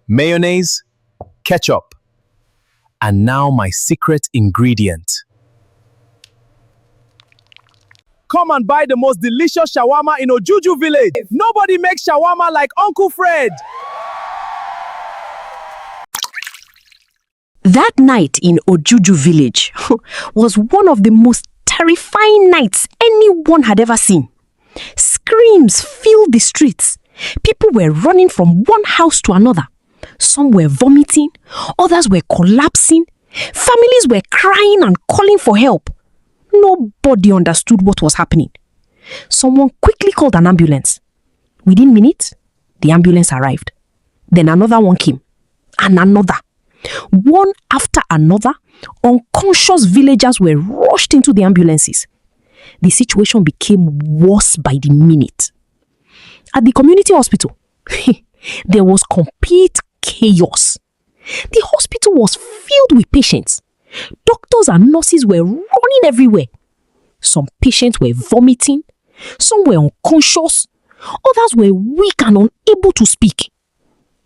mayonnaise, ketchup, and now my secret ingredient. Come and buy the most delicious shawarma in Ojuju village. Nobody makes shawarma like Uncle Fred. That night in Ojuju village was one of the most terrifying nights anyone had ever seen. Screams filled the streets. People were running from one house to another. Some were vomiting, others were collapsing. Families were crying and calling for help. Nobody understood what was happening. Someone quickly called an ambulance. Within minutes, the ambulance arrived. Then another one came, and another. One after another, unconscious villagers were rushed into the ambulances. The situation became worse by the minute. At the community hospital, there was complete chaos. The hospital was filled with patients. Doctors and nurses were running everywhere. Some patients were vomiting, some were unconscious, others were weak and unable to speak.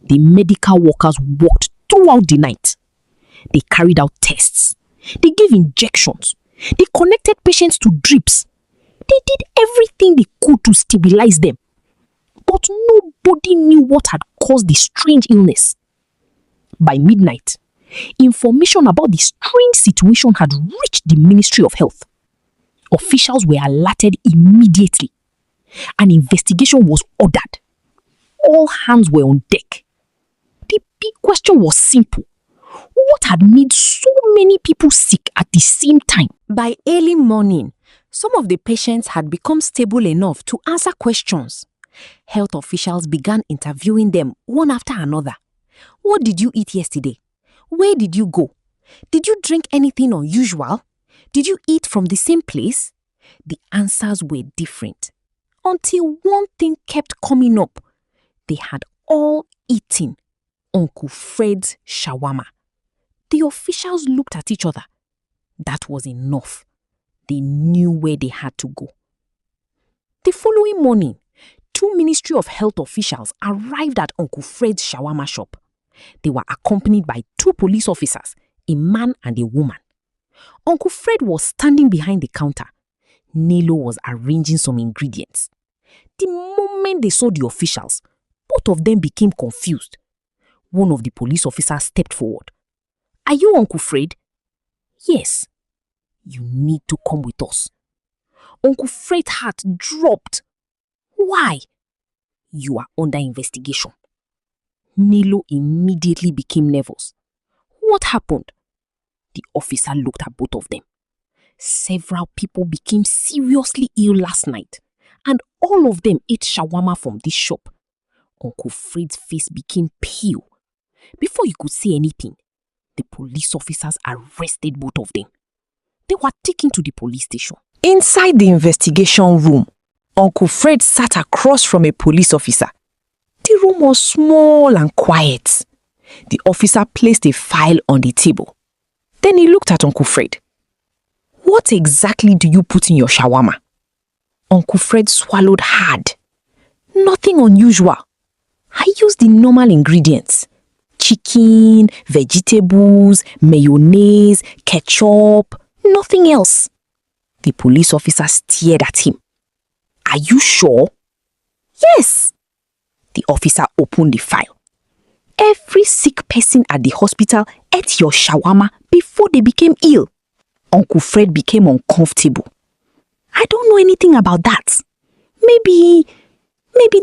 The medical workers worked throughout the night. They carried out tests. They gave injections. They connected patients to drips. They did everything they could to stabilize them. But nobody knew what had caused the strange illness. By midnight, information about the strange situation had reached the Ministry of Health. Officials were alerted immediately. An investigation was ordered. All hands were on deck. The big question was simple. What had made so many people sick at the same time? By early morning, some of the patients had become stable enough to answer questions. Health officials began interviewing them one after another. What did you eat yesterday? Where did you go? Did you drink anything unusual? Did you eat from the same place? The answers were different. Until one thing kept coming up. They had all eaten Uncle Fred's shawarma. The officials looked at each other. That was enough. They knew where they had to go. The following morning, 2 Ministry of Health officials arrived at Uncle Fred's shawarma shop. They were accompanied by 2 police officers, a man and a woman. Uncle Fred was standing behind the counter. Nilo was arranging some ingredients. The moment they saw the officials, both of them became confused. One of the police officers stepped forward. "Are you Uncle Fred?" "Yes." "You need to come with us." Uncle Fred's heart dropped. "Why?" "You are under investigation." Nilo immediately became nervous. What happened? The officer looked at both of them. Several people became seriously ill last night, and all of them ate shawarma from this shop. Uncle Fred's face became pale. Before he could say anything, the police officers arrested both of them. They were taken to the police station. Inside the investigation room, Uncle Fred sat across from a police officer. The room was small and quiet. The officer placed a file on the table. Then he looked at Uncle Fred. "What exactly do you put in your shawarma?" Uncle Fred swallowed hard. "Nothing unusual. I use the normal ingredients. Chicken, vegetables, mayonnaise, ketchup, nothing else." The police officer stared at him. "Are you sure?" "Yes." The officer opened the file. "Every sick person at the hospital ate your shawarma before they became ill." Uncle Fred became uncomfortable. "I don't know anything about that. Maybe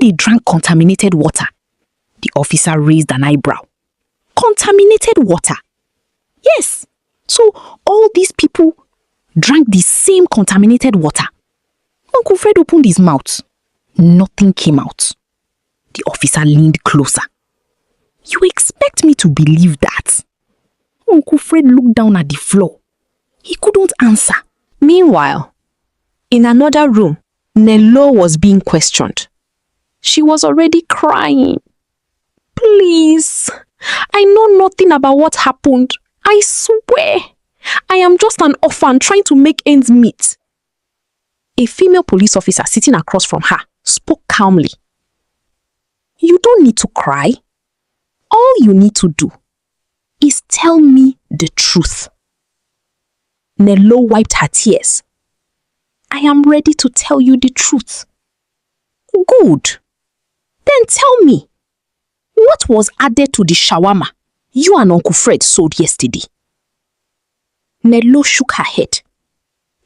they drank contaminated water." The officer raised an eyebrow. "Contaminated water?" "Yes. So all these people drank the same contaminated water." Uncle Fred opened his mouth. Nothing came out. The officer leaned closer. "You expect me to believe that?" Uncle Fred looked down at the floor. He couldn't answer. Meanwhile, in another room, Nelo was being questioned. She was already crying. "Please, I know nothing about what happened. I swear. I am just an orphan trying to make ends meet." A female police officer sitting across from her spoke calmly. "You don't need to cry. All you need to do is tell me the truth. Nello wiped her tears. I am ready to tell you the truth. Good. Then tell me, what was added to the shawarma you and Uncle Fred sold yesterday? Nello shook her head.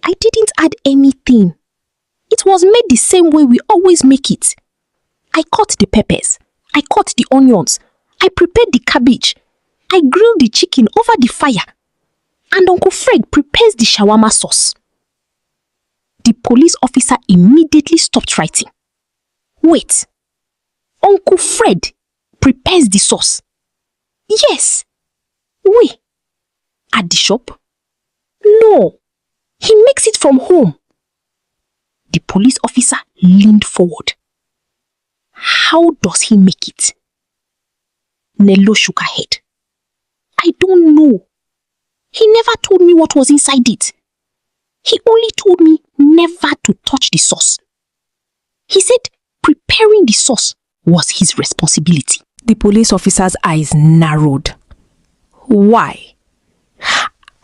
I didn't add anything. It was made the same way we always make it. I cut the peppers. I cut the onions. I prepared the cabbage. I grilled the chicken over the fire. And Uncle Fred prepares the shawarma sauce. The police officer immediately stopped writing. Wait. Uncle Fred prepares the sauce? Yes. Wait. At the shop? No. He makes it from home. The police officer leaned forward. How does he make it? Nello shook her head. I don't know. He never told me what was inside it. He only told me never to touch the sauce. He said preparing the sauce was his responsibility. The police officer's eyes narrowed. Why?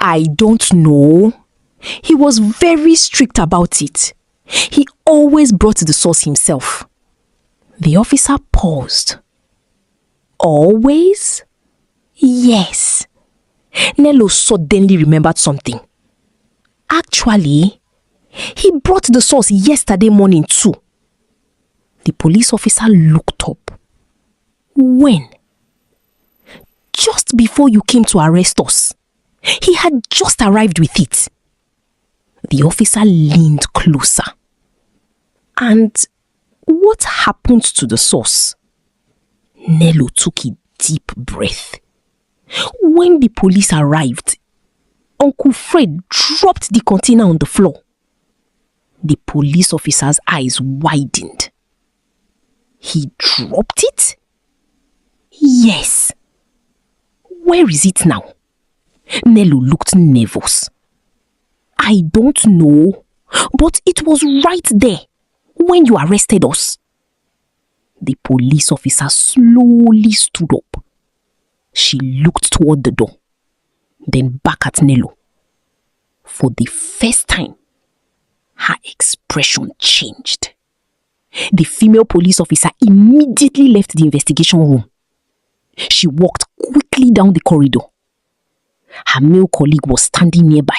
I don't know. He was very strict about it. He always brought the sauce himself. The officer paused. Always? Yes. Nello suddenly remembered something. Actually, he brought the sauce yesterday morning too. The police officer looked up. When? Just before you came to arrest us. He had just arrived with it. The officer leaned closer. And what happened to the sauce? Nello took a deep breath. When the police arrived, Uncle Fred dropped the container on the floor. The police officer's eyes widened. He dropped it? Yes. Where is it now? Nello looked nervous. I don't know, but it was right there when you arrested us. The police officer slowly stood up. She looked toward the door, then back at Nello. For the first time, her expression changed. The female police officer immediately left the investigation room. She walked quickly down the corridor. Her male colleague was standing nearby.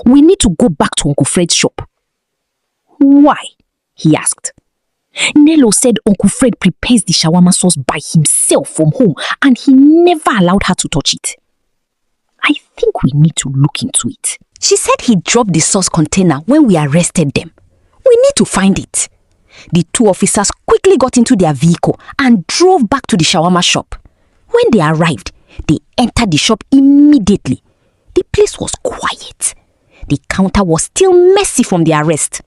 We need to go back to Uncle Fred's shop. Why? He asked. Nello said Uncle Fred prepares the shawarma sauce by himself from home and he never allowed her to touch it. I think we need to look into it. She said he dropped the sauce container when we arrested them. We need to find it. The two officers quickly got into their vehicle and drove back to the shawarma shop. When they arrived, they entered the shop immediately. The place was quiet. The counter was still messy from the arrest.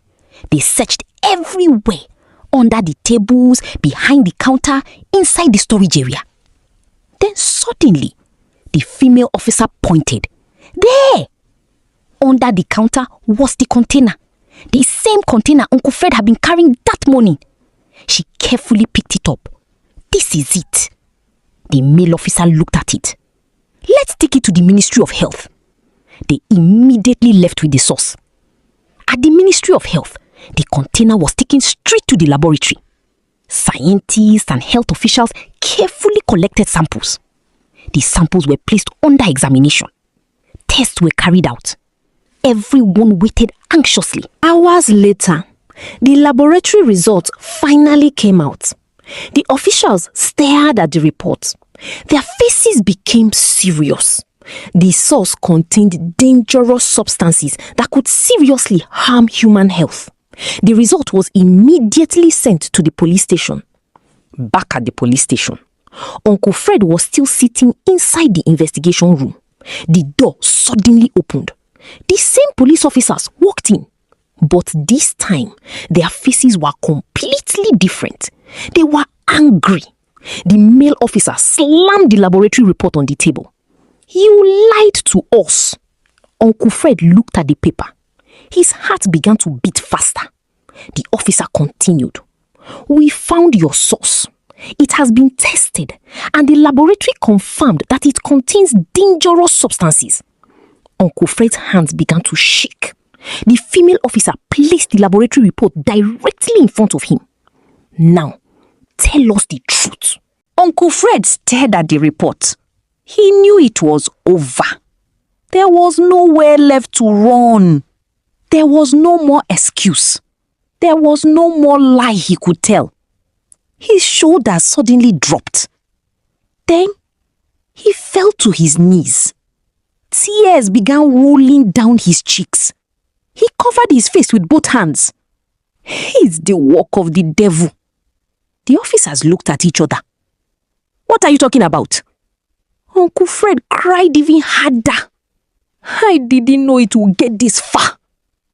They searched everywhere, under the tables, behind the counter, inside the storage area. Then suddenly, the female officer pointed. There! Under the counter was the container. The same container Uncle Fred had been carrying that morning. She carefully picked it up. This is it. The male officer looked at it. Let's take it to the Ministry of Health. They immediately left with the sauce. At the Ministry of Health, the container was taken straight to the laboratory. Scientists and health officials carefully collected samples. The samples were placed under examination. Tests were carried out. Everyone waited anxiously. Hours later, the laboratory results finally came out. The officials stared at the report. Their faces became serious. The sauce contained dangerous substances that could seriously harm human health. The result was immediately sent to the police station. Back at the police station, Uncle Fred was still sitting inside the investigation room. The door suddenly opened. The same police officers walked in. But this time, their faces were completely different. They were angry. The male officer slammed the laboratory report on the table. You lied to us. Uncle Fred looked at the paper. His heart began to beat faster. The officer continued. We found your sauce. It has been tested and the laboratory confirmed that it contains dangerous substances. Uncle Fred's hands began to shake. The female officer placed the laboratory report directly in front of him. Now, tell us the truth. Uncle Fred stared at the report. He knew it was over. There was nowhere left to run. There was no more excuse. There was no more lie he could tell. His shoulders suddenly dropped. Then, he fell to his knees. Tears began rolling down his cheeks. He covered his face with both hands. It's the work of the devil. The officers looked at each other. What are you talking about? Uncle Fred cried even harder. I didn't know it would get this far.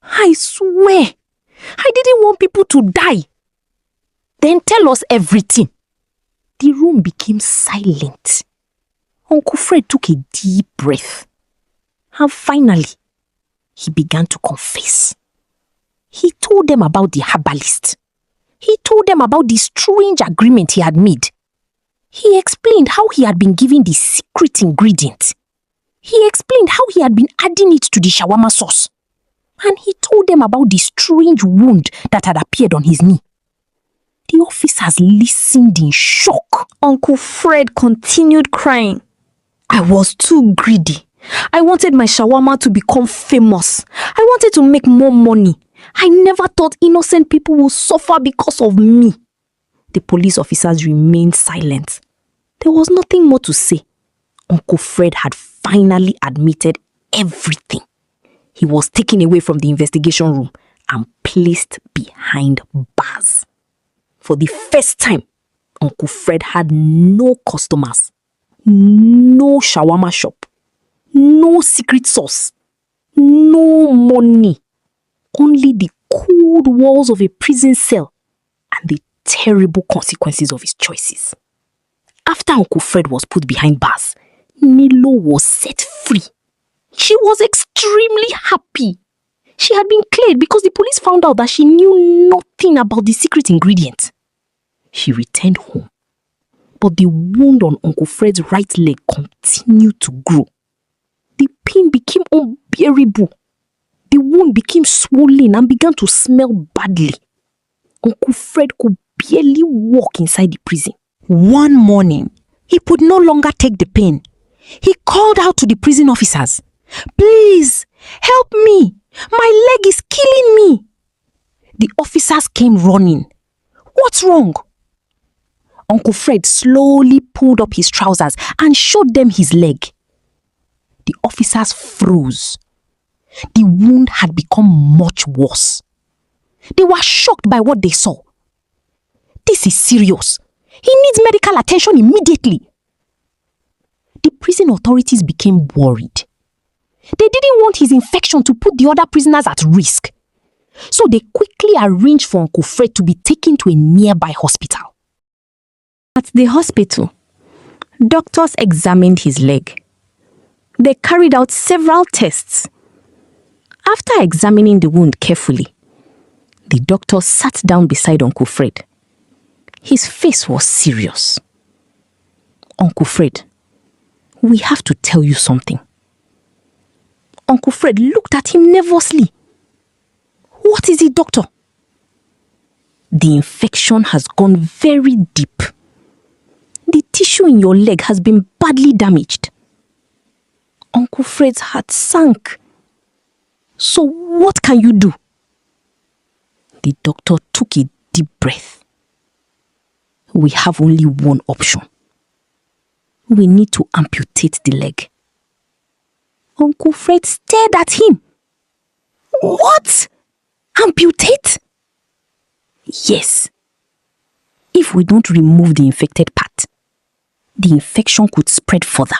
I swear, I didn't want people to die. Then tell us everything. The room became silent. Uncle Fred took a deep breath. And finally, he began to confess. He told them about the herbalist. He told them about the strange agreement he had made. He explained how he had been given the secret ingredient. He explained how he had been adding it to the shawarma sauce. And he told them about the strange wound that had appeared on his knee. The officers listened in shock. Uncle Fred continued crying. I was too greedy. I wanted my shawarma to become famous. I wanted to make more money. I never thought innocent people would suffer because of me. The police officers remained silent. There was nothing more to say. Uncle Fred had finally admitted everything. He was taken away from the investigation room and placed behind bars. For the first time, Uncle Fred had no customers, no shawarma shop, no secret sauce, no money. Only the cold walls of a prison cell and the terrible consequences of his choices. After Uncle Fred was put behind bars, Milo was set free. She was extremely happy. She had been cleared because the police found out that she knew nothing about the secret ingredient. She returned home, but the wound on Uncle Fred's right leg continued to grow. The pain became unbearable. The wound became swollen and began to smell badly. Uncle Fred could barely walk inside the prison. One morning, he could no longer take the pain. He called out to the prison officers, "Please, help me! My leg is killing me!" The officers came running. "What's wrong?" Uncle Fred slowly pulled up his trousers and showed them his leg. The officers froze. The wound had become much worse. They were shocked by what they saw. "This is serious. He needs medical attention immediately." The prison authorities became worried. They didn't want his infection to put the other prisoners at risk. So they quickly arranged for Uncle Fred to be taken to a nearby hospital. At the hospital, doctors examined his leg. They carried out several tests. After examining the wound carefully, the doctor sat down beside Uncle Fred. His face was serious. "Uncle Fred, we have to tell you something." Uncle Fred looked at him nervously. "What is it, doctor?" "The infection has gone very deep. The tissue in your leg has been badly damaged." Uncle Fred's heart sank. "So what can you do?" The doctor took a deep breath. "We have only one option. We need to amputate the leg." Uncle Fred stared at him. "What? Amputate?" "Yes. If we don't remove the infected part, the infection could spread further."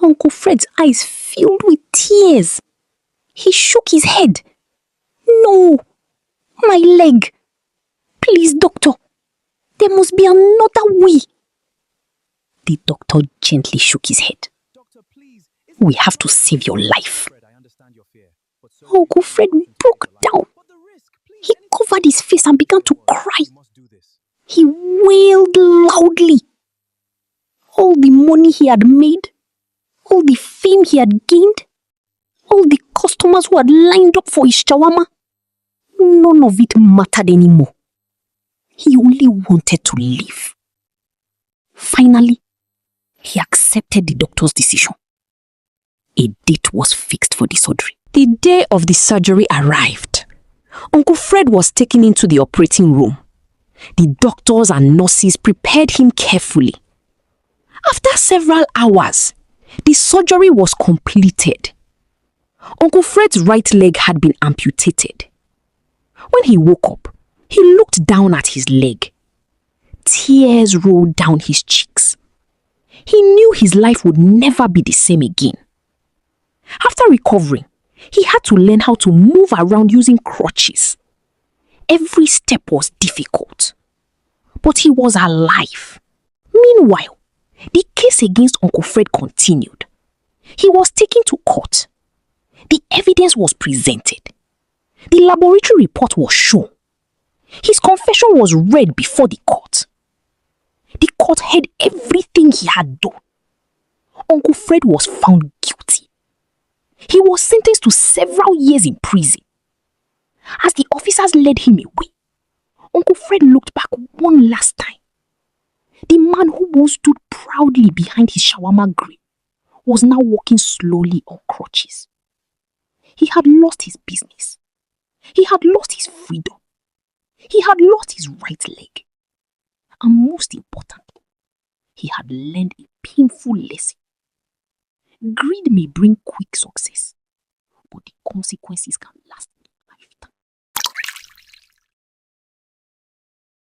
Uncle Fred's eyes filled with tears. He shook his head. "No, my leg. Please, doctor, there must be another way." The doctor gently shook his head. "We have to save your life." Uncle Fred broke down. He covered his face and began to cry. He wailed loudly. All the money he had made, all the fame he had gained, all the customers who had lined up for his shawarma, none of it mattered anymore. He only wanted to live. Finally, he accepted the doctor's decision. A date was fixed for the surgery. The day of the surgery arrived. Uncle Fred was taken into the operating room. The doctors and nurses prepared him carefully. After several hours, the surgery was completed. Uncle Fred's right leg had been amputated. When he woke up, he looked down at his leg. Tears rolled down his cheeks. He knew his life would never be the same again. After recovering, he had to learn how to move around using crutches. Every step was difficult, but he was alive. Meanwhile, the case against Uncle Fred continued. He was taken to court. The evidence was presented. The laboratory report was shown. His confession was read before the court. The court heard everything he had done. Uncle Fred was found guilty. He was sentenced to several years in prison. As the officers led him away, Uncle Fred looked back one last time. The man who once stood proudly behind his shawarma grill was now walking slowly on crutches. He had lost his business. He had lost his freedom. He had lost his right leg. And most importantly, he had learned a painful lesson. Greed may bring quick success, but the consequences can last